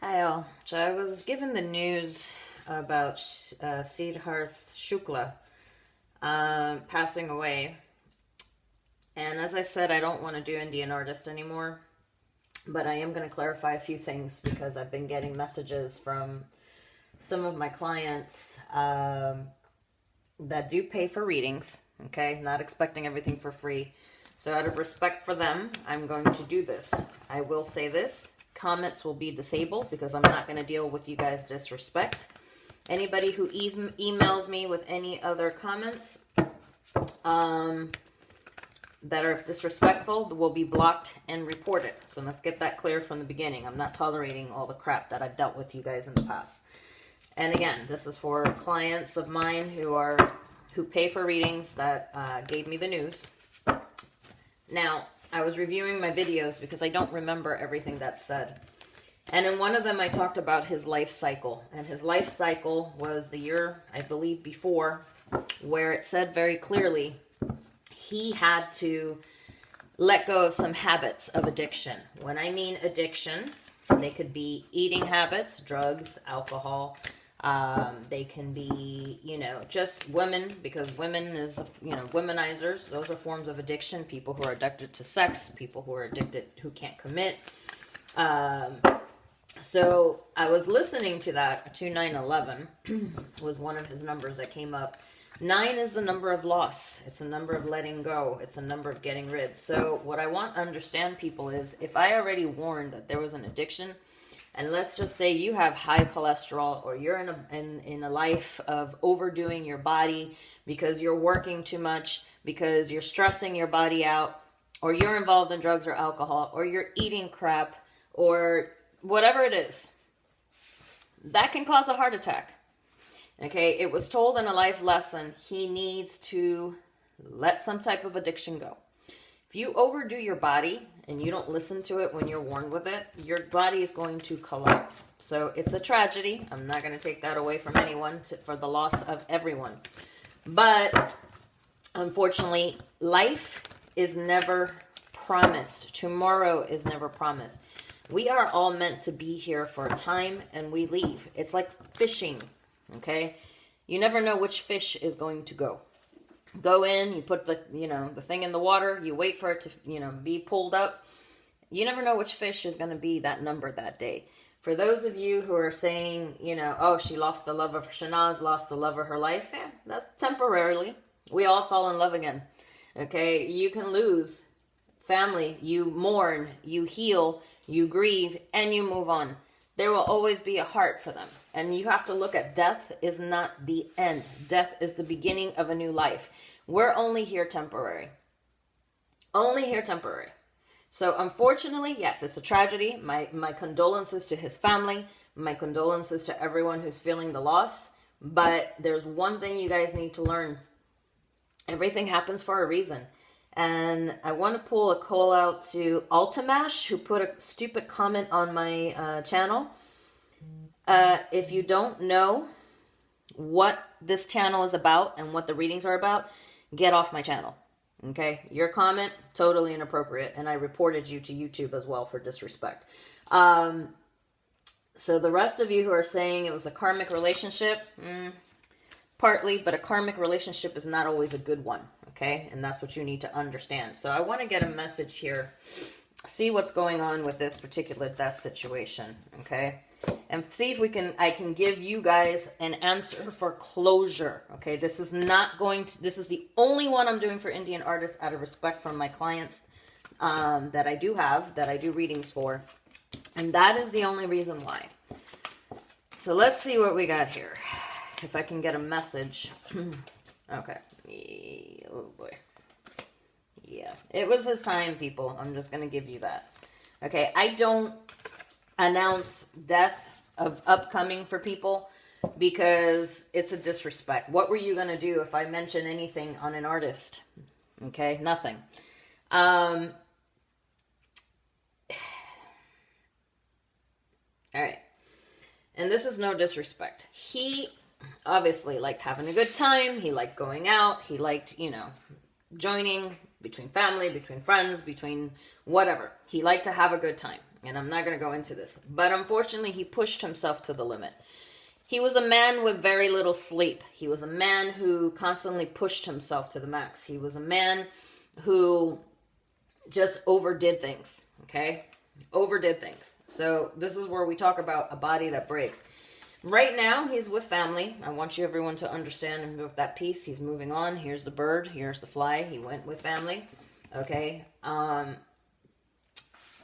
Hi all. So I was given the news about Siddharth Shukla passing away. And as I said, I don't want to do Indian artist anymore. But I am going to clarify a few things because I've been getting messages from some of my clients that do pay for readings. Okay, not expecting everything for free. So out of respect for them, I'm going to do this. I will say this. Comments will be disabled because I'm not going to deal with you guys' disrespect. Anybody who emails me with any other comments that are disrespectful will be blocked and reported. So let's get that clear from the beginning. I'm not tolerating all the crap that I've dealt with you guys in the past. And again, this is for clients of mine who pay for readings that gave me the news. Now, I was reviewing my videos because I don't remember everything that's said. And in one of them, I talked about his life cycle. And his life cycle was the year, I believe, before, where it said very clearly he had to let go of some habits of addiction. When I mean addiction, they could be eating habits, drugs, alcohol. They can be, just women, because women is, womenizers. Those are forms of addiction. People who are addicted to sex, people who are addicted, who can't commit. So I was listening to that. 2911 was one of his numbers that came up. 9 is the number of loss. It's a number of letting go. It's a number of getting rid. So what I want to understand, people, is if I already warned that there was an addiction, and let's just say you have high cholesterol, or you're in a life of overdoing your body because you're working too much, because you're stressing your body out, or you're involved in drugs or alcohol, or you're eating crap, or whatever it is, that can cause a heart attack. Okay, it was told in a life lesson, he needs to let some type of addiction go. If you overdo your body and you don't listen to it when you're warned with it, your body is going to collapse. So it's a tragedy. I'm not going to take that away from anyone for the loss of everyone. But unfortunately, life is never promised. Tomorrow is never promised. We are all meant to be here for a time and we leave. It's like fishing, okay? You never know which fish is going to go. Go in, you put the thing in the water, you wait for it to, be pulled up. You never know which fish is going to be that number that day. For those of you who are saying, oh, she lost the love of Shehnaaz, lost the love of her life, that's temporarily. We all fall in love again. Okay, you can lose family, you mourn, you heal, you grieve, and you move on. There will always be a heart for them. And you have to look at death is not the end. Death is the beginning of a new life. We're only here temporary. Only here temporary. So unfortunately, yes, it's a tragedy. My condolences to his family. My condolences to everyone who's feeling the loss. But there's one thing you guys need to learn. Everything happens for a reason. And I want to pull a call out to Altamash, who put a stupid comment on my channel. If you don't know what this channel is about and what the readings are about, get off my channel. Okay? Your comment, totally inappropriate. And I reported you to YouTube as well for disrespect. So the rest of you who are saying it was a karmic relationship, partly, but a karmic relationship is not always a good one. Okay? And that's what you need to understand. So I want to get a message here. See what's going on with this particular death situation. Okay? And see if I can give you guys an answer for closure. Okay? This is the only one I'm doing for Indian artists out of respect from my clients that I do readings for. And that is the only reason why. So let's see what we got here. If I can get a message. Okay. Oh boy. Yeah. It was his time, people. I'm just going to give you that. Okay. I don't announce death of upcoming for people because it's a disrespect. What were you going to do if I mention anything on an artist? Okay. Nothing. All right. And this is no disrespect. He obviously liked having a good time. He liked going out. He liked, joining between family, between friends, between whatever. He liked to have a good time. And I'm not going to go into this. But unfortunately, he pushed himself to the limit. He was a man with very little sleep. He was a man who constantly pushed himself to the max. He was a man who just overdid things, okay? Overdid things. So this is where we talk about a body that breaks. Right now, he's with family. I want you everyone to understand and move that piece. He's moving on. Here's the bird. Here's the fly. He went with family, okay?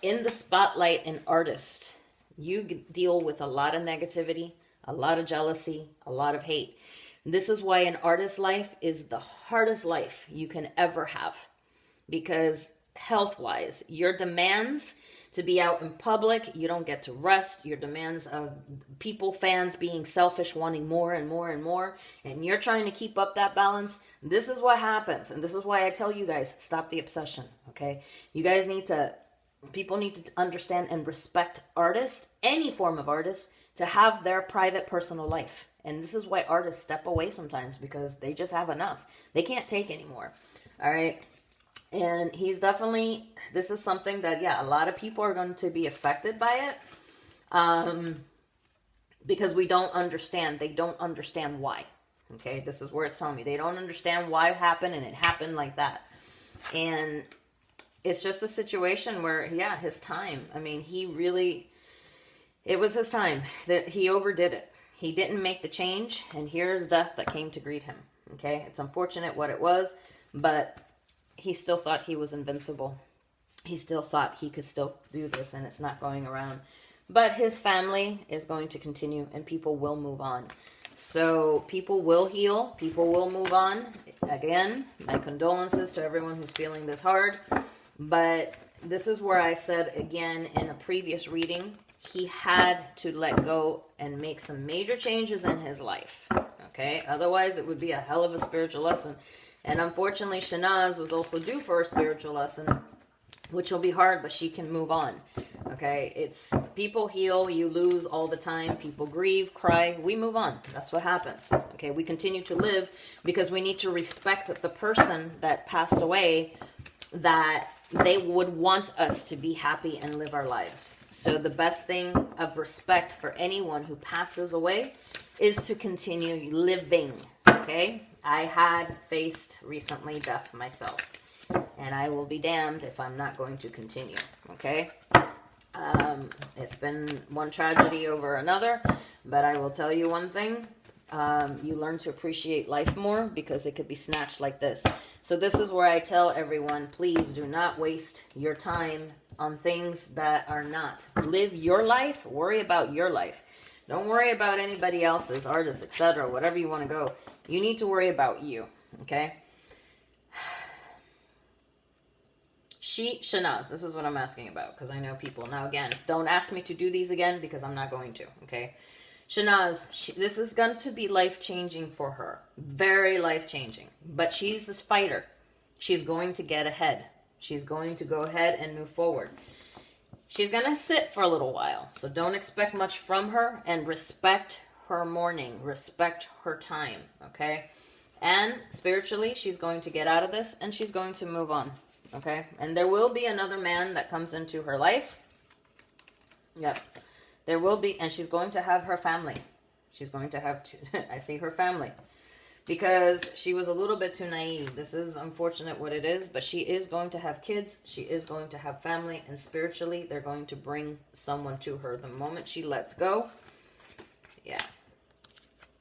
In the spotlight, an artist, you deal with a lot of negativity, a lot of jealousy, a lot of hate. This is why an artist's life is the hardest life you can ever have. Because health-wise, your demands to be out in public, you don't get to rest. Your demands of people, fans being selfish, wanting more and more and more, and you're trying to keep up that balance. This is what happens. And this is why I tell you guys, stop the obsession, okay? You guys people need to understand and respect artists, any form of artists, to have their private personal life. And this is why artists step away sometimes, because they just have enough. They can't take anymore. All right. And he's definitely, this is something that, yeah, a lot of people are going to be affected by it. Because we don't understand. They don't understand why. Okay. This is where it's telling me. They don't understand why it happened, and it happened like that. And it's just a situation where, yeah, his time. I mean, it was his time. That he overdid it. He didn't make the change, and here's death that came to greet him. Okay? It's unfortunate what it was, but he still thought he was invincible. He still thought he could still do this, and it's not going around. But his family is going to continue, and people will move on. So people will heal. People will move on. Again, my condolences to everyone who's feeling this hard. But this is where I said again in a previous reading, he had to let go and make some major changes in his life. Okay? Otherwise, it would be a hell of a spiritual lesson. And unfortunately, Shehnaaz was also due for a spiritual lesson, which will be hard, but she can move on. Okay? It's people heal, you lose all the time. People grieve, cry, we move on. That's what happens. Okay? We continue to live because we need to respect the person that passed away, that they would want us to be happy and live our lives. So the best thing of respect for anyone who passes away is to continue living, okay? I had faced recently death myself, and I will be damned if I'm not going to continue, okay? It's been one tragedy over another, but I will tell you one thing. You learn to appreciate life more because it could be snatched like this. So this is where I tell everyone, please do not waste your time on things that are not. Live your life. Worry about your life. Don't worry about anybody else's, artists, etc., whatever you want to go. You need to worry about you, okay? Shehnaaz, this is what I'm asking about, because I know people. Now, again, don't ask me to do these again, because I'm not going to, okay? Shehnaaz, this is going to be life-changing for her. Very life-changing. But she's this fighter. She's going to get ahead. She's going to go ahead and move forward. She's going to sit for a little while. So don't expect much from her, and respect her mourning. Respect her time, okay? And spiritually, she's going to get out of this, and she's going to move on, okay? And there will be another man that comes into her life. Yep. There will be, and she's going to have her family. She's going to have, I see her family. Because she was a little bit too naive. This is unfortunate what it is, but she is going to have kids. She is going to have family, and spiritually, they're going to bring someone to her. The moment she lets go, yeah.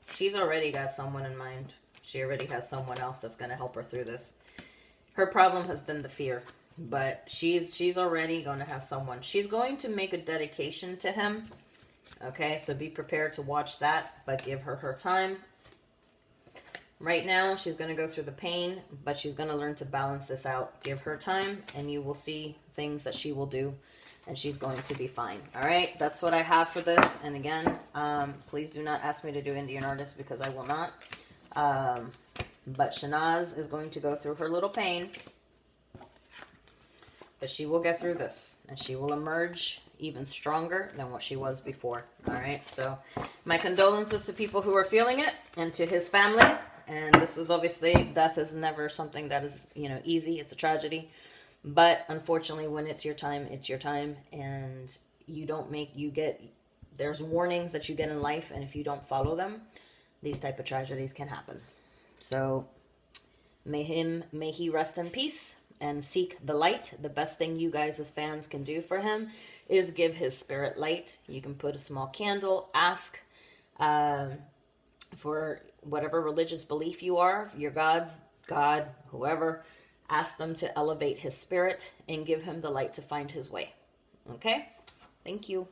She's already got someone in mind. She already has someone else that's going to help her through this. Her problem has been the fear. But she's already going to have someone. She's going to make a dedication to him. Okay, so be prepared to watch that, but give her time. Right now, she's going to go through the pain, but she's going to learn to balance this out. Give her time, and you will see things that she will do, and she's going to be fine. All right, that's what I have for this. And again, please do not ask me to do Indian artists, because I will not. But Shehnaaz is going to go through her little pain. But she will get through this, and she will emerge even stronger than what she was before. All right, so my condolences to people who are feeling it, and to his family. And this was obviously, death is never something that is, easy. It's a tragedy. But unfortunately, when it's your time, and you don't make, there's warnings that you get in life, and if you don't follow them, these type of tragedies can happen. So may he rest in peace and seek the light. The best thing you guys as fans can do for him is give his spirit light. You can put a small candle, ask for whatever religious belief you are, your God, whoever, ask them to elevate his spirit and give him the light to find his way. Okay? Thank you.